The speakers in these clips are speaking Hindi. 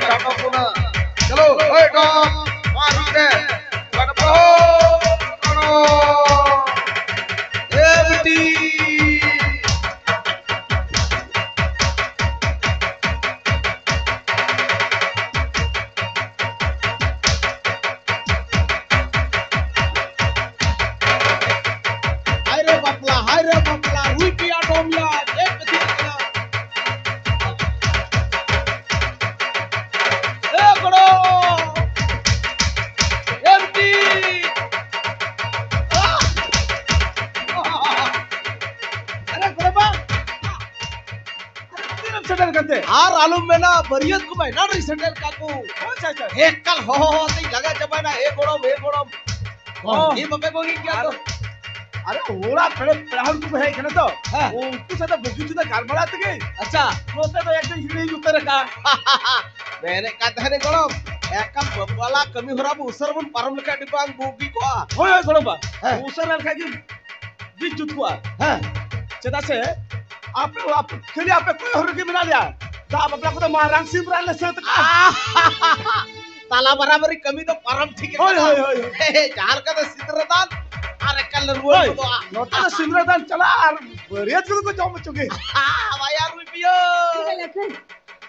डाका पुना चलो ओए डॉग मार दे गणपो करो ए बेटी हाय रे बापला रुई पिया डोमिया एक दिन कना ए गड़ो एमटी अरे गड़बा अरे तीन सेटल करते आर आलू में ना बरियत को मैं ना नहीं सेटल काकू कौन सा एक कल हो नहीं लगा जब ना एक गोड़म ये बब्बे को क्या तो अरे ओड़ा खड़े पढ़ान को है कहना तो वो उसको साथ बुकी तो घर बढ़ाते गए अच्छा रोते तो एकदम हिड़ी उतर का मैंने कहा था ने गड़ो एक कम बब्बाला कमी हो रहा वो उसर बन परम लिखा डिपांग बुकी को होय गड़ो बा उसर लिखा कि विद्युत को हां चदा से आप खेली आप कोई हो के बना लिया तो आप अपना को तो महारांसी बना ले से ताला बराबरी कमी तो परम ठीक है होय होय चार का तो सिद्रदान अरे कल रुआ तो नोटा सिमरदान चला और बरियत को जाओ बच्चोगे हां यार रुपियो लखन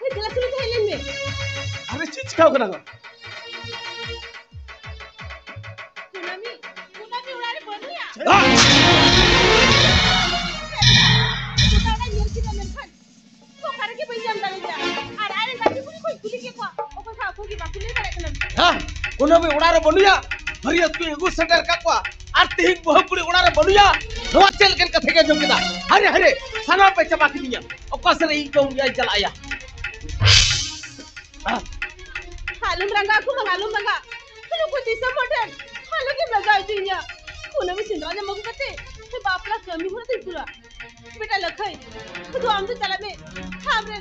ये चला सुन खेलने में अरे चीज खाओ करा सुनामी उड़ारे बोलिया सुनामी मिर्ची का लखन तो करे के भाई जम डाल जा अरे अरे गाड़ी कोई खुली के को ओ को खा को की बाकी नहीं करे कलन हां सुनामी उड़ारे बोलिया बरियत को एगो सेंटर का को आरती हिंग बहुपुरी उड़ारे बनुया नवा चल के कथे के जोगिदा हरे हरे सना पे चबाकी दिया ओकसरे ई तो या जलाया हालुम रंगा को मालूम रंगा फिर को दिसा मटन हालो के मजा आइया कोने में सिंदरा ने मगु कते हे बापला कमी हो रही पूरा बेटा लखई तो हम तो चला में हमरे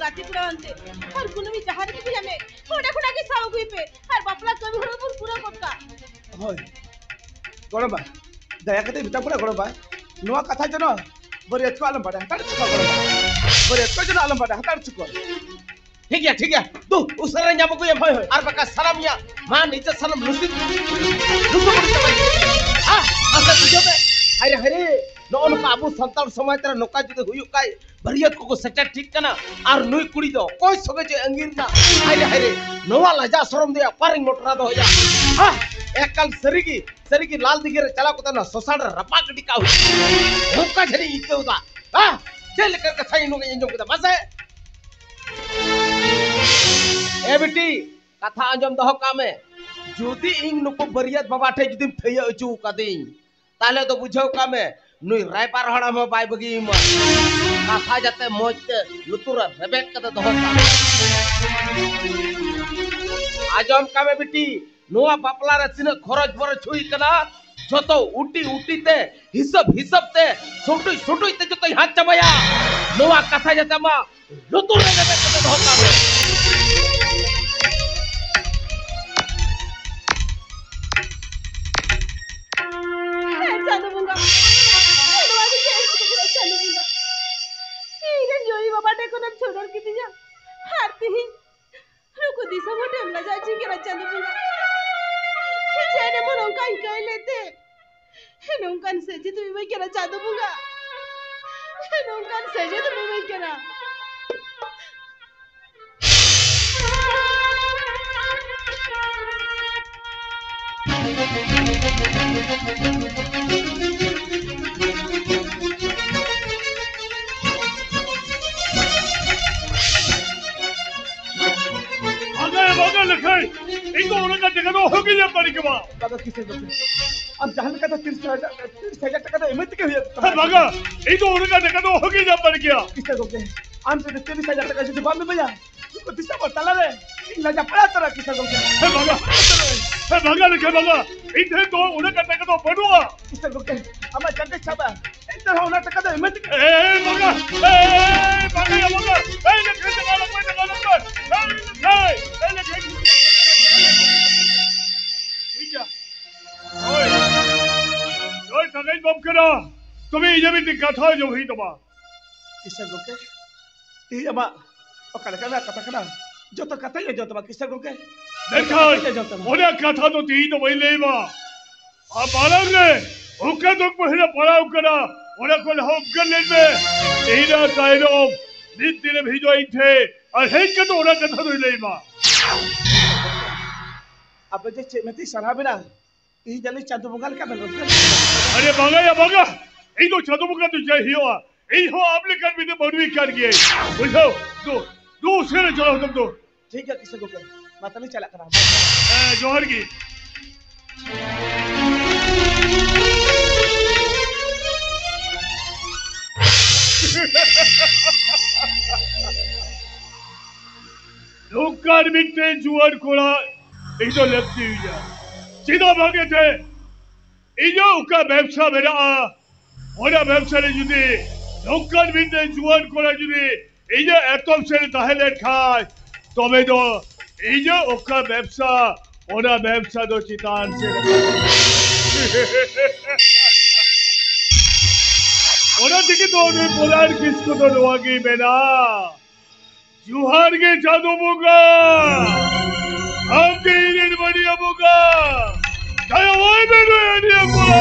गाती पूरा अंते और कोने में जहार के बिला में थोड़ा थोड़ा के साउ गुई पे और बापला कमी हो रही पूरा कोटका होय गड़बा दया कते बिता पड़ा गड़बा नवा कथा जनो बरियत को आलम बड़ा हटाड़ चुका गड़बा बरियत को जनो आलम बड़ा हटाड़ चुका ठीक है तू उसरे ᱧᱟᱢ को होय होय और बका सलाम या मान इज्जत सलाम लुसी हां असा तुझे में हरे हरे नोन का अबु संतान समय तेरा नोका जुदे हुयु काय बरियत को सेट ठीक कना और नुई कुड़ी दो कोई सगे जे अंगीर ना हरे हरे नोवा लजा शरम दे पारिंग मोटरा दो होया हां एकल सरीगी लाल दिगे चला को ना सोसाड रपा गडी का नोका झरी इते उदा हां चल कर कथा इनु के इंजम के बस है ए बेटी कथा अंजम दहो कामे जुदी इंग नुको बरियत बाबा ठे जुदी फेय अचू कदिन ताले तो बुझो कामे नुई रायपार हड़ा में बाय बगी म कथा जाते मोजते लुतुर रेबेक कते दहो आजम कामे बेटी नोआ बापला रे तिन खरच बरच हुई कना जतो उटी ते हिसाब ते छोटुई ते जतो हाथ चबाया नोआ कथा जाते मा लुतुर रेबेक कते दहो कामे छोड़ के दिया हारती ही रुको दिशा मोटे हमला जाची के रचा दूंगा जेने मन का ही कह लेते हे नौकन से जी तुम्हें मैं के रचा दूंगा हे नौकन से जी तुम्हें मैं के ना इनको उनका जगह तो होगी जब बड़ी कमा दादा किसे दो अब जहां का 30,000 टका तो हिम्मत के हुए मगा इनको उनका जगह तो होगी जब बड़ी किया किसे दोगे आम पे 23,000 टका से बाद में भैया इसको दिशा पर तला रे लजा पड़ा तरह किसे दोगे मगा लिखे मगा इधर तो उनका जगह तो बनूंगा किसे दोगे हमें जगह छबा इधर होना टका तो हिम्मत ए मगा ए लिखे जगह कोई जगह नहीं बम करा तुम्हें ये भी दिक्कत है जो ही तुम्हारा किसे लोगे ती अमा पकड़ करना कथा करना जो तो कथा ये जो तो किसे को के देखा ओने कथा तो ती तो वही लेबा आ बालंगे ओके तो पहिला पड़ाव करा ओने को होकर लेबे एना कायरो नीति ने भेजो इथे और हे के तो ओने कथा तो लेबा अब जे चेमती सरा बिना ई जली चंदू बंगाल का बनो अरे बगा या बगा ई तो चंदू बंगाल तो जय हियो ई हो आपने कर भी तो बड़वी कर गए बुझो दो से चलो तुम तो ठीक है किसे को के माता नहीं चला करा जोहर की लोकार बिकते जुआर कोड़ा इधर लगती हुई है सीधा भागे थे इधर उका व्यवसाय मेरा ओरा व्यवसाय ने जुदी लोकार बिकते जुआर कोड़ा जुदी इधर एतम से ताहले खाए तो मैं तो इधर उका व्यवसाय ओरा व्यवसाय तो चितान से ओरा दिखे तो ने पोलार किसको तो लोगी मेरा जुहार के जादू मुगा आपके इन्हें बढ़िया मुगा क्या वो मेरे इंडिया मुगा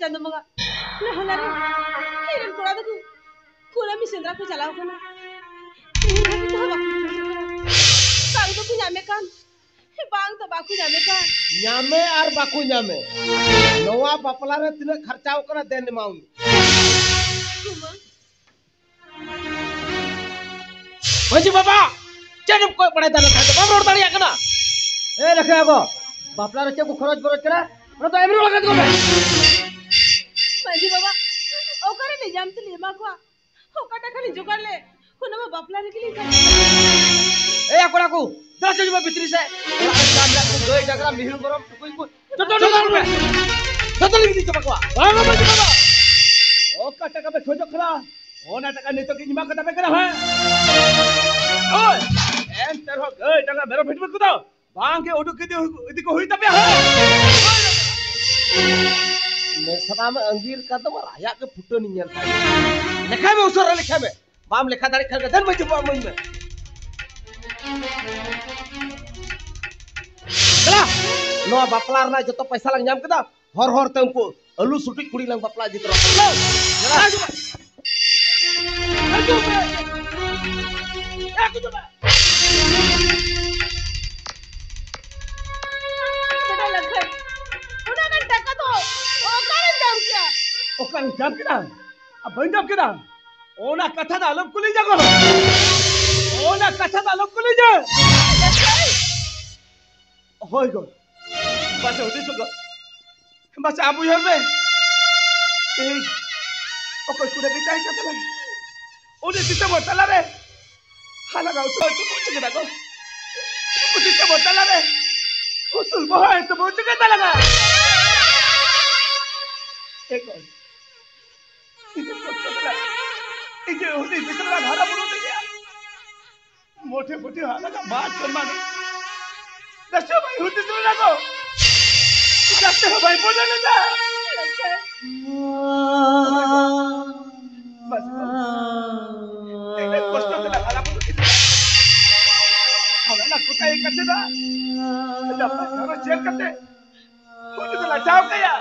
चंदू मगा ले हला रे हिरन कोड़ा देखो कोला मी सेंद्रा को चलाओ कना हिरन तो बाकू काल तो कु냐मे कान बांग तो बाकू 냐मे कान 냐मे और बाकू 냐मे नवा बापला रे तिने खर्चाओ कना देन माउन मंजी बाबा चेन कोई पड़े दाना था बाप रोड दानिया कना ए रखे आगो बापला रे को खर्च बरच करा न तो एमरी लगा दो मंजी बाबा ओकरे निजाम ते लेमा को ओकाटा खाली जुगाड़ ले कोना बापला रे के लिए ए आकोड़ा को 10 जब भीतरी से काम ला को दो जगह मिहिर गरम कोई को तो लिखी चपकवा बाबा मंजी बाबा ओ काटा का खोजो खला ओ ना टका नहीं तो की निमा कटा पे करा है ओए एन तेरो गए जगह मेरो फिट में कुदा बांग के ओडू के इदी को हुई तबे है मैं सदा में अंगीर का तो राया के फुटो नहीं है लिखा में उसरा लिखा में बाम लिखा दाड़ी खल के धन में जुबा मुई में चला नो बापलार ना जो तो पैसा लग जाम कदा हर हर ते उनको अलू सुटी कुड़ी लंग बापला जित रहा चला जुबा बेटा लखन उना घंटा का तो ओकर जब केदा अब बन जब केदा ओना कथा दा अलग कुली जगो ओना कथा दा अलग कुली जा होय गो बस होती सुगो बस आबू हर में ए ओकर कुडे बिताई कतला ओने दिते बोतला रे हाला गाउ सो तो कुछ केदा गो कुछ दिते बोतला रे उसल बहाय तो बोच केदा लगा एक इसे होती बिसरा धारा बुरो दे गया मोटे मोटे हाला का बात करना दस्ते भाई होती सुन ना को दस्ते भाई बोले ना जा बस एक कष्ट से धारा बुरो दे हमें ना कुछ एक करते ना जब हमें शेयर करते खुद तो लचाओ क्या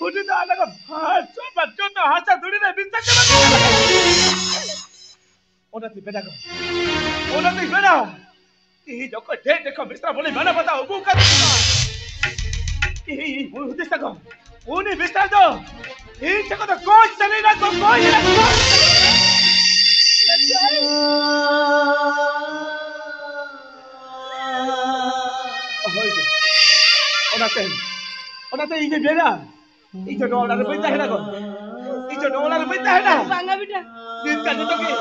उन्हें तो अलग भाषा बच्चों तो हासा थोड़ी ना बिस्तर के बच्चे उन्हें तो बेटा को उन्हें तो बेटा ये जो कोई देखो बिस्तर बोले मैंने बताओ वो कर ये वो उद्देश्य को उन्हें बिस्तर दो ये जगह तो कोई चले ना तो कोई ना उन्हें तो ये बेटा इjo $1 berita है ना को इjo $1 berita है ना bangga बेटा दिन का तो के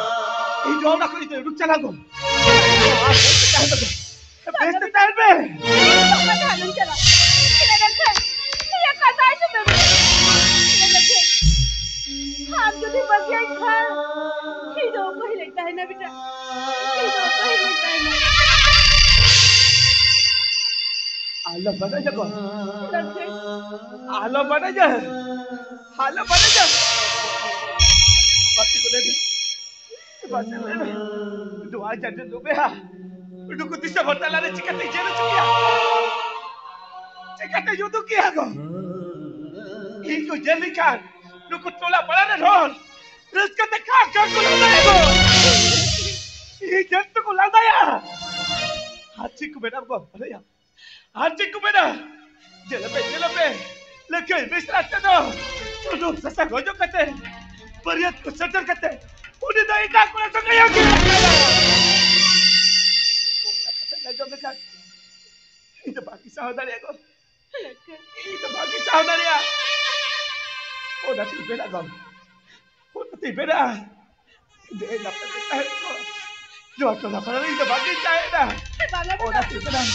इjo $1 को इjo रुक चला को आप berita है तो बेस्ट टाइम पे मत हालन चला इधर रख ये कथा है तो ये रख आप जो भी बगिया खा हिजो पहिले ताई ना बेटा हिजो पहिले ताई ना आलो बना जको लखे आलो बना जा pasti ko na pasti na doa jadi dobe ha udah ku tisa hotel ada cikate jero cukia cikate yudu kia ko iko jeli kan lu ku tola pada na ron terus kata kakak ku lada ko ih jantu ku lada ya hati ku beda ko ada ya hati ku beda jelape lekai misra tado tuduh sasa gojo kate Bariat ko sadar kate. Udah dah ika ko langsung kaya gila. Lagi dekat. Itu bagi saudari aku. Itu bagi saudari ya. Oh dah tiba dah kau. Oh dah tiba dah. Dia dapat kita ko. Jo to na para itu bagi saya dah. Oh dah tiba dah.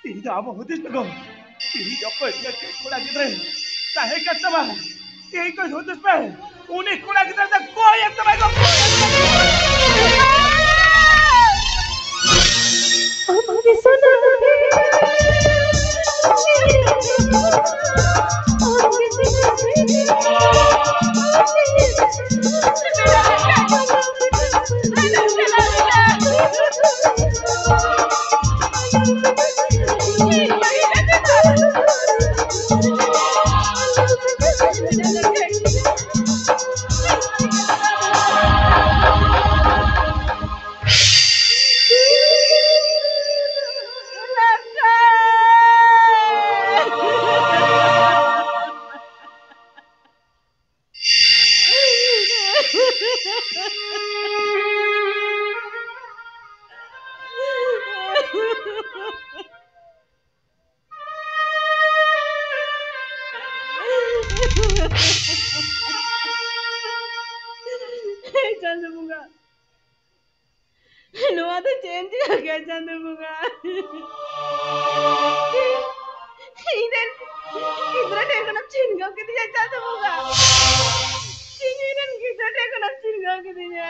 Tidak apa hodis ko. Tidak apa dia ko lagi bre. Saya kata bah. यही कोई होता है पे उन्हें कुड़ा की तरफ से कोई एक समय को हमारी सुना चंद्रमुगा नुआ तो चेंज हो गया चंद्रमुगा इधर किधर टेकन अब चिंगाव के दिया चंद्रमुगा चिंगीरन किधर टेकन अब चिंगाव के दिया